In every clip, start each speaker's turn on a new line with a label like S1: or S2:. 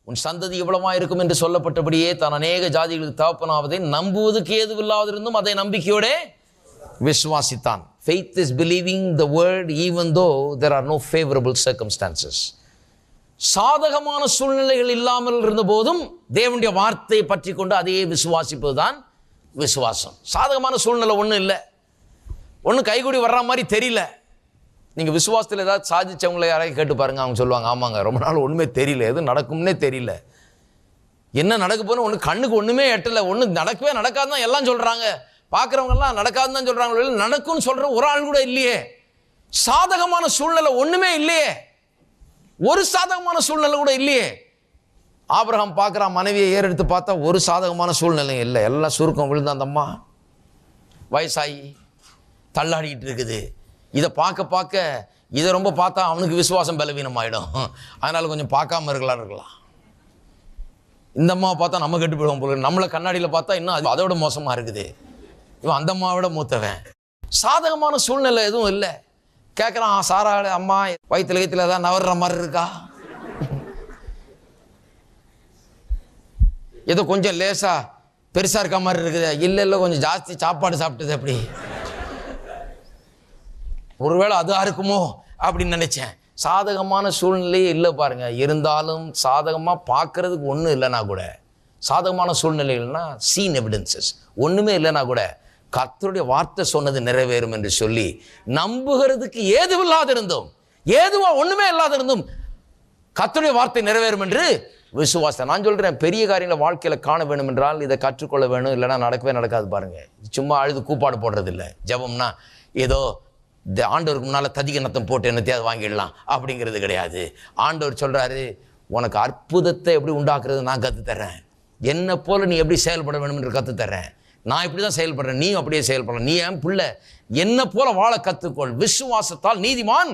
S1: உன் சந்ததி இவ்வளவா இருக்கும் என்று சொல்லப்பட்டபடியே தான் அநேக ஜாதிகளுக்கு தகப்பனாவதை நம்புவதற்கு ஏதுவில்லாதிருந்தும் அதை நம்பிக்கையோட விசுவாசித்தான். Faith is believing the word even though there are no favorable circumstances. சாதகமான சூழ்நிலைகள் இல்லாமல் இருந்த போதும் தேவனுடைய வார்த்தையை பற்றி கொண்டு அதையே விசுவாசிப்பது தான் விசுவாசம். சாதகமான சூழ்நிலை ஒன்றும் இல்லை, ஒன்றும் கைகூடி வர்ற மாதிரி தெரியல. நீங்கள் விசுவாசத்தில் ஏதாவது சாதிச்சவங்களை யாரையும் கேட்டு பாருங்கள், அவங்க சொல்லுவாங்க, ஆமாங்க ரொம்ப நாள் ஒன்றுமே தெரியல, எது நடக்கும்னே தெரியல, என்ன நடக்க போன ஒன்று கண்ணுக்கு ஒன்றுமே எட்டலை, ஒன்று நடக்கவே நடக்காதுதான் எல்லாம் சொல்கிறாங்க, பார்க்குறவங்கெல்லாம் நடக்காதுன்னு தான் சொல்கிறாங்களோ, நடக்கும்னு சொல்கிற ஒரு ஆள் கூட இல்லையே. சாதகமான சூழ்நிலை ஒன்றுமே இல்லையே, ஒரு சாதகமான சூழ்நிலை கூட இல்லையே. ஆபிரகாம் பார்க்குறான், மனைவியை ஏறெடுத்து பார்த்தா ஒரு சாதகமான சூழ்நிலையும் இல்லை, எல்லாம் சுருக்கம் விழுந்த அந்த அம்மா வயசாகி தள்ளாடிக்கிட்டு இருக்குது. இதை பார்க்க இதை ரொம்ப பார்த்தா அவனுக்கு விசுவாசம் பலவீனம் ஆகிடும், அதனால் கொஞ்சம் பார்க்காம இருக்கலாம். இந்த அம்மாவை பார்த்தா நம்ம கெட்டு போயிடுவோம் போல, நம்மளை கண்ணாடியில் பார்த்தா இன்னும் அதோட மோசமாக இருக்குது, இவன் அந்த அம்மாவோட மூத்தவன். சாதகமான சூழ்நிலை எதுவும் இல்லை. கேட்குறான், சாரா அம்மா வயிற்றுல தான் நவர்ற மாதிரி இருக்கா, ஏதோ கொஞ்சம் லேசா பெருசாக இருக்க மாதிரி இருக்குது, இல்லை கொஞ்சம் ஜாஸ்தி சாப்பாடு சாப்பிட்டது அப்படி, ஒருவேளை அதுவாக இருக்குமோ அப்படின்னு நினைச்சேன். சாதகமான சூழ்நிலையே இல்லை பாருங்க. இருந்தாலும் சாதகமாக பார்க்கறதுக்கு ஒன்றும் இல்லைனா கூட, சாதகமான சூழ்நிலைகள்னா சீன் எவிடன்சஸ் ஒன்றுமே இல்லைனா கூட கர்த்தருடைய வார்த்தை சொன்னது நிறைவேறும் என்று சொல்லி நம்புகிறதுக்கு ஏதுவில்லாத இருந்தோம், ஏதுவா ஒன்றுமே இல்லாத இருந்தும் கர்த்தருடைய வார்த்தை நிறைவேறும் என்று விசுவாசம். நான் சொல்கிறேன், பெரிய காரியங்களை வாழ்க்கையில் காண வேணும் என்றால் இதை கற்றுக்கொள்ள வேணும், இல்லைனா நடக்கவே நடக்காது பாருங்க. சும்மா அழுது கூப்பாடு போடுறதில்லை. ஜெபம்னா ஏதோ இந்த ஆண்டவருக்கு முன்னால் ததிகனத்தம் போட்டு என்னத்தையாவது வாங்கிடலாம் அப்படிங்கிறது கிடையாது. ஆண்டவர் சொல்கிறாரு, உனக்கு அற்புதத்தை எப்படி உண்டாக்குறது நான் கற்றுத்தர்றேன், என்னை போல் நீ எப்படி செயல்பட வேணும் என்று கற்றுத்தர்றேன், நான் இப்படி தான் செயல்படுறேன், நீ அப்படியே செயல்படலாம், நீ என் பிள்ளை, என்னை போல வாழ கற்றுக்கொள், விசுவாசத்தால் நீதிமான்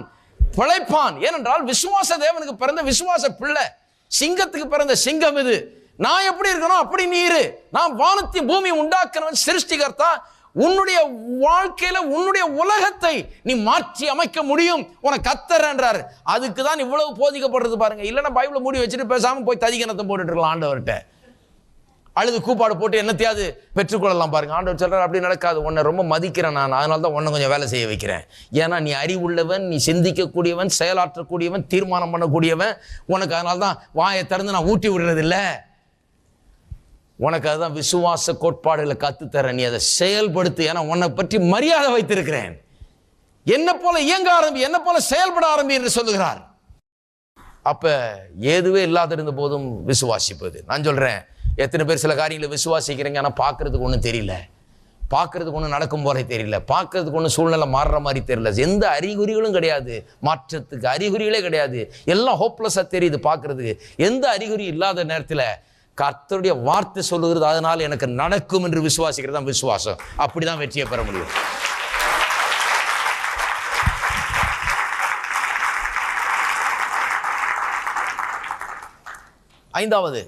S1: பிழைப்பான். ஏனென்றால் விசுவாச தேவனுக்கு பிறந்த விசுவாச பிள்ளை, சிங்கத்துக்கு பிறந்த சிங்கம் இது. நான் எப்படி இருக்கணும் அப்படி நீ இரு. நான் வானத்தை பூமி உண்டாக்குறவன், சிருஷ்டிகர்த்தா. உன்னுடைய வாழ்க்கையில உன்னுடைய உலகத்தை நீ மாற்றி அமைக்க முடியும், உனக்கு கத்தர்ன்றாரு. அதுக்கு தான் இவ்வளவு போதிக்கப்படுறது பாருங்க. இல்லைன்னா பைபிளை மூடி வச்சுட்டு பேசாம போய் ததிகனத்தை போட்டுட்டு இருக்கலாம், ஆண்டவர்கிட்ட அழுது கூப்பாடு போட்டு என்னத்தையாவது பெற்றுக்கொள்ளலாம் பாருங்க. ஆண்டவர் சொல்றாரு, அப்படி நடக்காது, உன்னை ரொம்ப மதிக்கிறேன் நான், அதனால தான் உன்னை கொஞ்சம் வேலை செய்ய வைக்கிறேன். ஏன்னா நீ அறிவுள்ளவன், நீ சிந்திக்கக்கூடியவன், செயலாற்றக்கூடியவன், தீர்மானம் பண்ணக்கூடியவன், உனக்கு அதனால தான் வாயை திறந்து நான் ஊட்டி விடுறதில்லை, உனக்கு அதுதான் விசுவாச கோட்பாடுகளை கற்றுத்தரேன், நீ அதை செயல்படுத்து, ஏன்னா உன்னை பற்றி மரியாதை வைத்திருக்கிறேன், என்ன போல இயங்க ஆரம்பி, என்ன போல செயல்பட ஆரம்பி என்று சொல்லுகிறார். அப்ப ஏதுவே இல்லாத இருந்த போதும் விசுவாசிப்பது. நான் சொல்றேன், எத்தனை பேர் சில காரியங்களை விசுவாசிக்கிறீங்க, ஆனால் பார்க்கறதுக்கு ஒன்றும் தெரியல, பார்க்கறதுக்கு ஒன்றும் நடக்கும் போல தெரியல, பார்க்கறதுக்கு ஒன்றும் சூழ்நிலை மாறுற மாதிரி தெரியல, எந்த அறிகுறிகளும் கிடையாது, மாற்றத்துக்கு அறிகுறிகளே கிடையாது, எல்லாம் ஹோப்லெஸ்ஸாக தெரியுது பார்க்கறதுக்கு. எந்த அறிகுறி இல்லாத நேரத்தில் கர்த்தருடைய வார்த்தை சொல்லுகிறது, அதனால் எனக்கு நடக்கும் என்று விசுவாசிக்கிறது தான் விசுவாசம். அப்படிதான் வெற்றியை பெற முடியும். ஐந்தாவது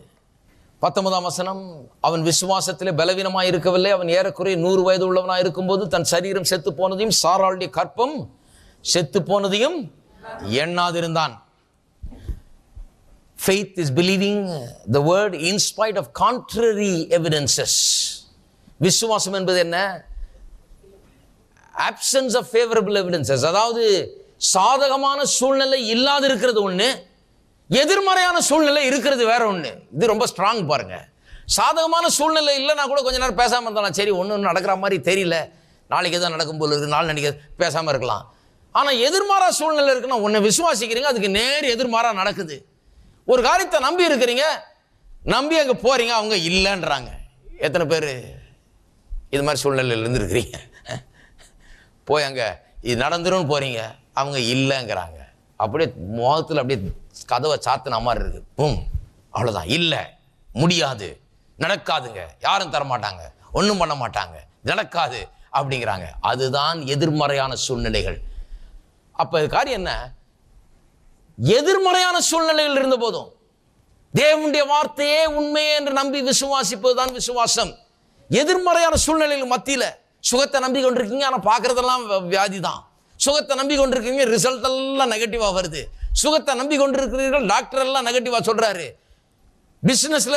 S1: 19ஆம் வசனம், அவன் விசுவாசத்திலே பலவீனமாய் இருக்கவில்லை, அவன் ஏறக்குறைய 100 வயது உள்ளவனாய் இருக்கும்போது தன் சரீரம் செத்து போனதையும் சாராளுடைய கற்பம் செத்து போனதையும் எண்ணாதிருந்தான். Faith is believing the word in spite of contrary evidences. விசுவாசம் என்பது என்ன? absence of favorable evidences. அதாவது சாதகமான சூழ்நிலை இல்லாது இருக்கிறது ஒண்ணு, எதிர்மறையான சூழ்நிலை இருக்கிறது வேற ஒண்ணு. இது ரொம்ப ஸ்ட்ராங் பாருங்க. சாதகமான சூழ்நிலை இல்லைன்னா கூட கொஞ்ச நேரம் பேசாம இருந்தாலும் சரி, ஒன்றும் நடக்கிற மாதிரி தெரியல, நாளைக்கு எதாவது நடக்கும் போல இருக்கு, நாள் நினைக்க பேசாம இருக்கலாம். ஆனா எதிர்மாறா சூழ்நிலை இருக்குன்னா ஒன்னு விசுவாசிக்கிறீங்க, அதுக்கு நேர் எதிர்மாறா நடக்குது. ஒரு காரியத்தை நம்பி இருக்கிறீங்க, நம்பி அங்கே போறீங்க, அவங்க இல்லைன்றாங்க. எத்தனை பேர் இது மாதிரி சூழ்நிலையில் இருந்துருக்கிறீங்க? போய் அங்கே இது நடந்துரும் போறீங்க, அவங்க இல்லைங்கிறாங்க. அப்படியே முகத்தில் அப்படியே கதவை சாத்தின மாதிரி இருக்கு. அவ்வளோதான், இல்லை, முடியாது, நடக்காதுங்க, யாரும் தரமாட்டாங்க, ஒன்றும் பண்ண மாட்டாங்க, நடக்காது அப்படிங்கிறாங்க. அதுதான் எதிர்மறையான சூழ்நிலைகள். அப்போ காரியம் என்ன? எதிர்மறையான சூழ்நிலையில் இருந்த போதும் தேவனுடைய வார்த்தையே உண்மையே என்று நம்பி விசுவாசிப்பதுதான் விசுவாசம். எதிர்மறையான சூழ்நிலையில் மத்தியில சுகத்தை நம்பி கொண்டிருக்கீங்க, ஆனால் பார்க்கறதெல்லாம் வியாதி தான். சுகத்தை நம்பி கொண்டிருக்கீங்க, ரிசல்ட் எல்லாம் நெகட்டிவா வருது. சுகத்தை நம்பி கொண்டிருக்கிறீர்கள், டாக்டர் எல்லாம் நெகட்டிவா சொல்றாரு. பிசினஸ்ல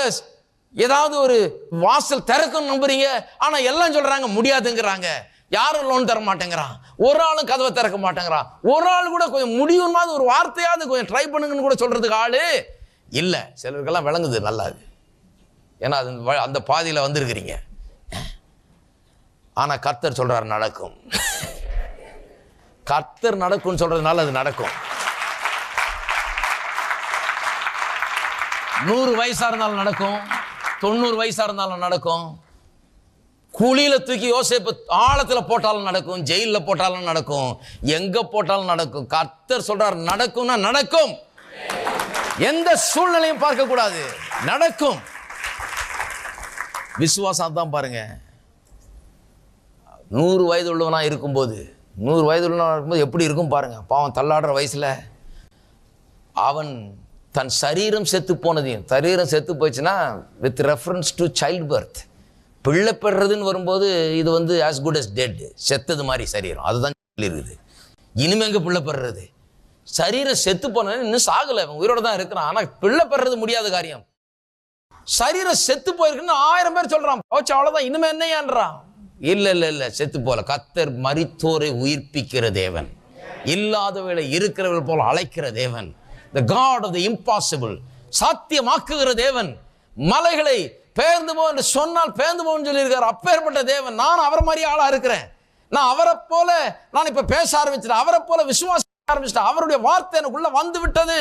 S1: ஏதாவது ஒரு வாசல் திறக்கும் நம்புறீங்க, ஆனா எல்லாம் சொல்றாங்க முடியாதுங்கிறாங்க. யாரும் லோன் தர மாட்டேங்கிறான், ஒரு ஆளும் கதவை திறக்க மாட்டேங்கிறான், ஒரு ஆள் கூட கொஞ்சம் முடியும் ஒரு வார்த்தையாவது கொஞ்சம் ட்ரை பண்ணுங்கன்னு கூட சொல்றதுக்கு ஆளு இல்ல. சிலருக்கெல்லாம் விளங்குது நல்லா, ஏன்னா அந்த பாதியில வந்திருக்கிறீங்க. ஆனா கர்த்தர் சொல்றாரு நடக்கும். கர்த்தர் நடக்கும் சொல்றதுனால அது நடக்கும். 100 வயசா இருந்தாலும் நடக்கும், 90 வயசா இருந்தாலும் நடக்கும். குழியில தூக்கி யோசேப்பு ஆழத்துல போட்டாலும் நடக்கும், ஜெயில போட்டாலும் நடக்கும், எங்க போட்டாலும் நடக்கும். கர்த்தர் சொல்றார் நடக்கும்னா நடக்கும். எந்த சூழ்நிலையும் பார்க்க கூடாது, நடக்கும். விசுவாசம் தான் பாருங்க. 100 வயது உள்ளவனா இருக்கும்போது, 100 வயது உள்ளவனா இருக்கும்போது எப்படி இருக்கும் பாருங்க. பாவம் தள்ளாடுற வயசுல அவன் தன் சரீரம் செத்து போனதையும், சரீரம் செத்து போயிடுச்சுன்னா with reference to child birth, பிள்ளை பெறுறதுன்னு வரும்போது இது as good as dead, செத்தது மாதிரி சரீரம். அதுதான் இருக்குது. இனிமே எங்க பிள்ளை பெறுறது? சரீரம் செத்து போன இன்னும் சாகலை, அவன் உயிரோட தான் இருக்கிறான். ஆனா பிள்ளை பெறுறது முடியாத காரியம். சரீரம் செத்து போயிருக்குன்னு 1000 பேர் சொல்றான், போச்சு அவ்வளவுதான், இனிமே என்னையான்றான். இல்ல இல்ல இல்ல, செத்து போல. கர்த்தர் மரித்தோரை உயிர்ப்பிக்கிற தேவன், இல்லாதவர்களை இருக்கிறவர்கள் போல அழைக்கிற தேவன். The God of the impossible, சாத்தியமாக்குகிற தேவன். மலைகளை பெயர்ந்து போ என்று சொன்னால் பெயர்ந்து போன்னு சொல்லியிருக்காரு. அப்பேற்பட்ட தேவன். நான் அவரை மாதிரி ஆளா இருக்கிறேன். நான் அவரை போல நான் இப்ப பேச ஆரம்பிச்சிட்டேன், அவரை போல விசுவாச ஆரம்பிச்சிட்டேன். அவருடைய வார்த்தை எனக்குள்ள வந்து விட்டது,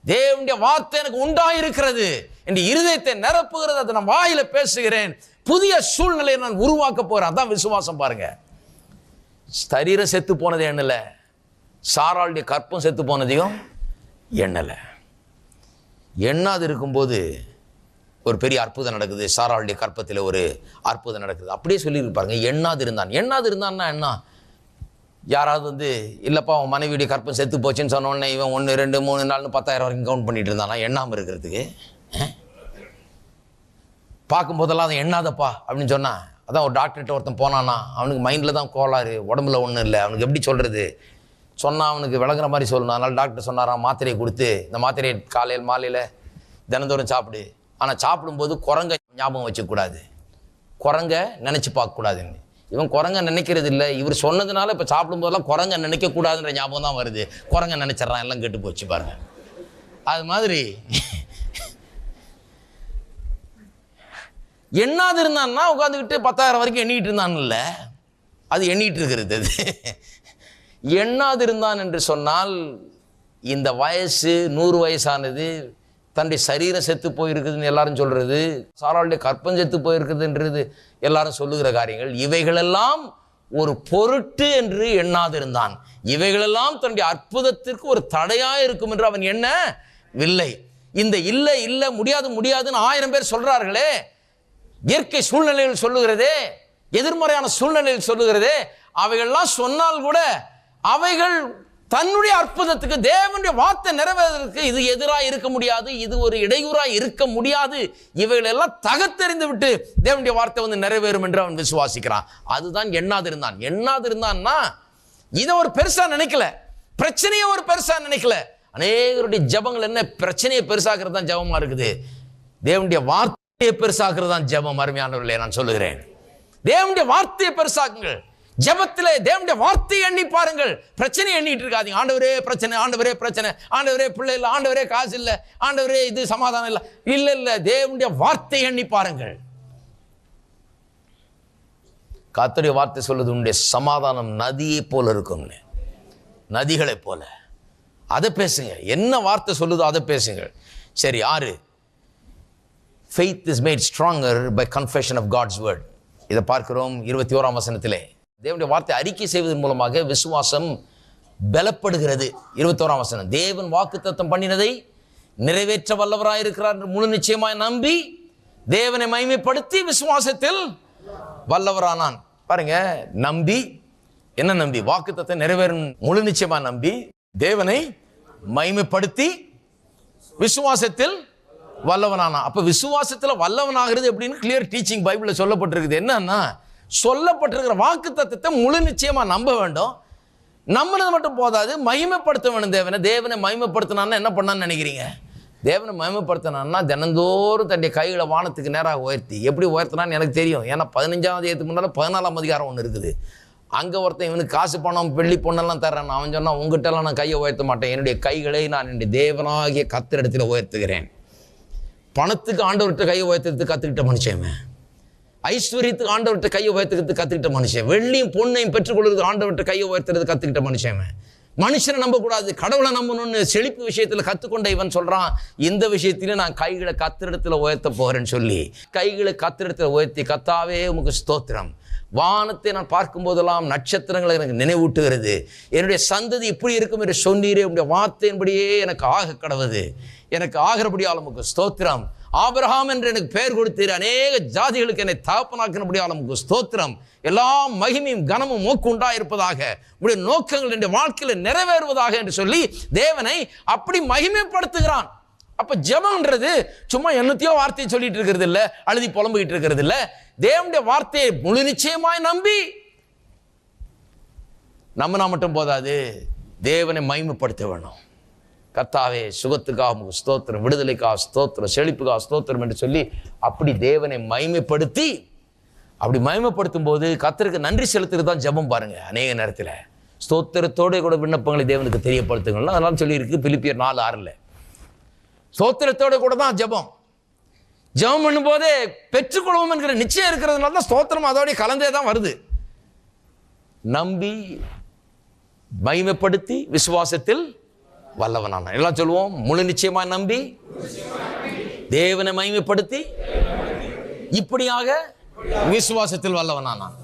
S1: தேவனுடைய வார்த்தை எனக்கு உண்டாயிருக்கிறது, என் இருதயத்தை நிரப்புகிறது, அதை நான் வாயில பேசுகிறேன். புதிய சூழ்நிலையை நான் உருவாக்க போறேன். அதான் விசுவாசம் பாருங்க. சரீரம் செத்து போனது எண்ணல, சாராளுடைய கற்பம் செத்து போனதையும் எண்ணல. எண்ணாது இருக்கும்போது ஒரு பெரிய அற்புதம் நடக்குது. சாராளுடைய கற்பத்தில் ஒரு அற்புதம் நடக்குது. அப்படியே சொல்லியிருப்பாருங்க, எண்ணாது இருந்தான். எண்ணாது இருந்தான்னா என்ன? யாராவது இல்லப்பா அவன் மனைவியுடைய கற்பம் செத்து போச்சுன்னு சொன்ன உடனே இவன் 1 2 3 4 10,000 வரைக்கும் கவுண்ட் பண்ணிட்டு இருந்தானா எண்ணாமல் இருக்கிறதுக்கு? பார்க்கும்போதெல்லாம் அதை எண்ணாதப்பா அப்படின்னு சொன்னா, அதான் ஒரு டாக்டர்கிட்ட ஒருத்தன் போனானா, அவனுக்கு மைண்டில் தான் கோளாறு, உடம்புல ஒன்றும் இல்லை. அவனுக்கு எப்படி சொல்கிறது? சொன்னால் அவனுக்கு விளங்குற மாதிரி சொல்லணும். அதனால் டாக்டர் சொன்னாராம், மாத்திரையை கொடுத்து இந்த மாத்திரையை காலையில் மாலையில் தினந்தோறும் சாப்பிடு. ஆனால் சாப்பிடும்போது குரங்க ஞாபகம் வச்சுக்கூடாது, குரங்க நினச்சி பார்க்கக்கூடாதுன்னு. இவன் குரங்க நினைக்கிறது இல்லை, இவர் சொன்னதுனால இப்போ சாப்பிடும்போதெல்லாம் குரங்க நினைக்கக்கூடாதுன்ற ஞாபகம் தான் வருது. குரங்க நினைச்சிட்றான், எல்லாம் கெட்டு போச்சு பாருங்க. அது மாதிரி எண்ணாது இருந்தான்னா உட்காந்துக்கிட்டு 10,000 வரைக்கும் எண்ணிட்டு இருந்தான்ல, அது எண்ணிட்டு இருக்கிறது. அது எண்ணாது இருந்தான் என்று சொன்னால் இந்த வயசு 100 வயசானது, தன்னுடைய சரீரம் செத்து போயிருக்குதுன்னு எல்லாரும் சொல்றது, சாராளுடைய கற்பம் செத்து போயிருக்குதுன்றது எல்லாரும் சொல்லுகிற காரியங்கள், இவைகளெல்லாம் ஒரு பொருட்டு என்று எண்ணாதிருந்தான். இவைகளெல்லாம் தன்னுடைய அற்புதத்திற்கு ஒரு தடையாக இருக்கும் என்று அவன் எண்ணவில்லை. இந்த இல்லை இல்லை முடியாது முடியாதுன்னு 1000 பேர் சொல்றார்களே, இயற்கை சூழ்நிலையில் சொல்லுகிறதே, எதிர்மறையான சூழ்நிலையில் சொல்லுகிறதே, அவைகள்லாம் சொன்னால் கூட அவைகள் தன்னுடைய அற்புதத்துக்கு, தேவனுடைய வார்த்தை நிறைவேறதற்கு இது எதிராக இருக்க முடியாது, இது ஒரு இடையூறாக இருக்க முடியாது. இவைகள் எல்லாம் தகத்தெறிந்து விட்டு தேவனுடைய வார்த்தை நிறைவேறும் என்று அவன் விசுவாசிக்கிறான். அதுதான் எண்ணாதிருந்தான். எண்ணாதிருந்தான்னா இதை ஒரு பெருசா நினைக்கல, பிரச்சனையை ஒரு பெருசா நினைக்கல. அநேகருடைய ஜபங்கள் என்ன? பிரச்சனையை பெருசாக்குறது தான் ஜபமா இருக்குது. தேவனுடைய வார்த்தையை பெருசாக்குறது தான் ஜபம். அருமையானவர்களே, நான் சொல்லுகிறேன், தேவனுடைய வார்த்தையை பெருசாக்குங்கள். ஜபத்திலே தேவனுடைய வார்த்தையை எண்ணி பாருங்கள். பிரச்சனை எண்ணிட்டு இருக்காதீங்க. ஆண்டவரே பிரச்சனை, ஆண்டவரே பிரச்சனை, ஆண்டவரே பிள்ளை இல்லை, ஆண்டவரே காசு இல்லை, ஆண்டவரே இது சமாதானம் இல்லை. இல்ல இல்ல, தேவனுடைய வார்த்தையை எண்ணி பாருங்கள். கர்த்தருடைய வார்த்தை சொல்லுது, உன்னுடைய சமாதானம் நதியை போல இருக்கும், நதிகளை போல. அதை பேசுங்க. என்ன வார்த்தை சொல்லுதோ அதை பேசுங்க. சரி, 6, faith is made stronger by confession of God's word. இதை பார்க்கிறோம் 21ஆம் வசனத்திலே. தேவனுடைய வார்த்தை அறிக்கை செய்வதன் மூலமாக விசுவாசம் பலப்படுகிறது. 21ஆம் வசனம், தேவன் வாக்குத்தத்தம் பண்ணினதை நிறைவேற்ற வல்லவராய் இருக்கிறார் என்று முழு நிச்சயமாய் நம்பி தேவனை மகிமைப்படுத்தி விசுவாசத்தில் வல்லவரானான். பாருங்க, நம்பி, என்ன நம்பி? வாக்குத்தத்தம் நிறைவேறும் முழு நிச்சயமா நம்பி தேவனை மகிமைப்படுத்தி விசுவாசத்தில் வல்லவனானா. அப்ப விசுவாசத்துல வல்லவனாகிறது எப்படின்னு கிளியர் டீச்சிங் பைபிள்ல சொல்லப்பட்டிருக்குது. என்னன்னா, சொல்லப்பட்டிருக்கிற வாக்குத்தத்தத்தை முழு நிச்சயமா நம்ப வேண்டும். நம்பினது மட்டும் போதாது, மகிமைப்படுத்த வேணும் தேவனை. தேவனை மகிமைப்படுத்தினான்னு என்ன பண்ணான்னு நினைக்கிறீங்க? தேவனை மகிமைப்படுத்தினான்னா தினந்தோறும் தன்னுடைய கைகளை வானத்துக்கு நேராக உயர்த்தி. எப்படி உயர்த்தினான்னு எனக்கு தெரியும். ஏன்னா 15ஆம் அதிகாரத்துக்கு முன்னால் 14ஆம் அதிகாரம் ஒன்று இருக்குது. அங்கே ஒருத்தன் இவனுக்கு காசு பணம் வெள்ளி பொண்ணெல்லாம் தர்றேன். அவன் சொன்னால் உங்ககிட்டலாம் நான் கையை உயர்த்த மாட்டேன், என்னுடைய கைகளை நான் என்னுடைய தேவனாகிய கர்த்தரிடத்தில் உயர்த்துகிறேன். பணத்துக்கு ஆண்டவர்கிட்ட கையை உயர்த்துறதுக்கு கற்றுக்கிட்ட மனுஷன். ஐஸ்வர்யத்துக்கு ஆண்டவர்கிட்ட கையை உயர்த்துறதுக்கு கற்றுக்கிட்ட மனுஷன். வெள்ளியும் பொண்ணையும் பெற்றுக்கொள்வது ஆண்டவர்கிட்ட கையை உயர்த்துறது கற்றுக்கிட்ட மனுஷன். மனுஷனை நம்பக்கூடாது, கடவுளை நம்பணும்னு செழிப்பு விஷயத்தில் கற்றுக்கொண்ட இவன் சொல்கிறான், இந்த விஷயத்திலும் நான் கைகளை கர்த்தரிடத்தில் உயர்த்த போகிறேன்னு சொல்லி கைகளை கர்த்தரிடத்தில் உயர்த்தி, கர்த்தாவே உமக்கு ஸ்தோத்திரம், வானத்தை நான் பார்க்கும்போதெல்லாம் நட்சத்திரங்களை எனக்கு நினைவூட்டுகிறது, என்னுடைய சந்ததி இப்படி இருக்கும் என்று சொன்னீரே, உங்களுடைய வார்த்தையின்படியே எனக்கு ஆக கடவுது, எனக்கு ஆகிறபடியால் உமக்கு ஸ்தோத்திரம். ஆபிரகாம் என்று எனக்கு பெயர் கொடுத்தீர், அநேக ஜாதிகளுக்கு என்னை தகப்பனாக்கினபடியால் உமக்கு ஸ்தோத்திரம். எல்லா மகிமையும் கனமும் மோக்கு உண்டாயிருப்பதாக, உடைய நோக்கங்கள் என்னுடைய வாழ்க்கையில் நிறைவேறுவதாக என்று சொல்லி தேவனை அப்படி மகிமைப்படுத்துகிறான். அப்ப ஜெபம்ன்றது சும்மா என்னத்தையோ வார்த்தையை சொல்லிட்டு இருக்கிறது இல்லை, அழுதி புலம்பிக்கிட்டு இருக்கிறது இல்லை. தேவனுடைய வார்த்தையை முழு நிச்சயமாய் நம்பினா மட்டும் போதாது, தேவனை மகிமைப்படுத்த வேணும். கர்த்தாவே சுகத்துக்காக உமக்கு ஸ்தோத்திரம், விடுதலைக்காக ஸ்தோத்திரம், செழிப்புக்காக ஸ்தோத்திரம் என்று சொல்லி அப்படி தேவனை மகிமைப்படுத்தி, அப்படி மகிமைப்படுத்தும் போது கர்த்தருக்கு நன்றி செலுத்துறது தான் ஜெபம். பாருங்க, அநேக நேரத்தில் ஸ்தோத்திரத்தோடு கூட விண்ணப்பங்களை தேவனுக்கு தெரியப்படுத்துங்கள் அதெல்லாம் சொல்லியிருக்கு பிலிப்பியர் 4:6. ஸ்தோத்திரத்தோடு கூட தான் ஜெபம். ஜெபம் பண்ணும்போதே பெற்றுக்கொள்வோம் என்கிற நிச்சயம் இருக்கிறதுனால தான் ஸ்தோத்திரம் அதோடைய கலந்தே தான் வருது. நம்பி மகிமைப்படுத்தி விசுவாசத்தில் வல்லவனான, எல்லாம் சொல்லுவோம், முழு நிச்சயமா நம்பி தேவனை மகிமைப்படுத்தி இப்படியாக விசுவாசத்தில் வல்லவனானான்.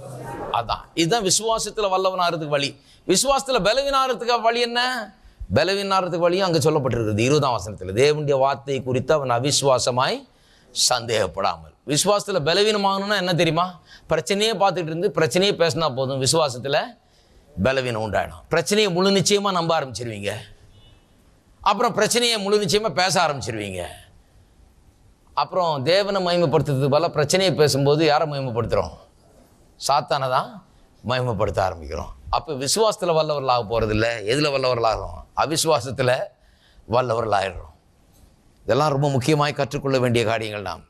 S1: அதான், இதுதான் விசுவாசத்தில் வல்லவனாகிறதுக்கு வழி. விசுவாசத்தில் பலவீனாகிறதுக்கு வழி என்ன? பலவீனாகிறதுக்கு வழியும் அங்கே சொல்லப்பட்டிருக்கிறது 20ஆம் வசனத்தில், தேவனுடைய வார்த்தை குறித்து அவன் அவிசுவாசமாய் சந்தேகப்படாமல். விசுவாசத்தில் பலவீனமாகணும்னா என்ன தெரியுமா? பிரச்சனையே பார்த்துட்டு இருந்து பிரச்சனையே பேசினா போதும், விசுவாசத்தில் பலவீனம் உண்டாயிடும். பிரச்சனையை முழு நிச்சயமாக நம்ப ஆரம்பிச்சிருவீங்க, அப்புறம் பிரச்சனையை முழு நிச்சயமாக பேச ஆரம்பிச்சிருவீங்க. அப்புறம் தேவனை மகிமைப்படுத்துறதுக்கு பல பிரச்சனையை பேசும்போது யாரை மகிமைப்படுத்துகிறோம்? சாத்தானை தான் மகிமைப்படுத்த ஆரம்பிக்கிறோம். அப்போ விசுவாசத்தில் வல்லவர்களாக போகிறது இல்லை, எதில் வல்லவர்களாகிறோம்? அவிசுவாசத்தில் வல்லவர்களாகிடுறோம். இதெல்லாம் ரொம்ப முக்கியமாய் கற்றுக்கொள்ள வேண்டிய காரியங்கள். நாம்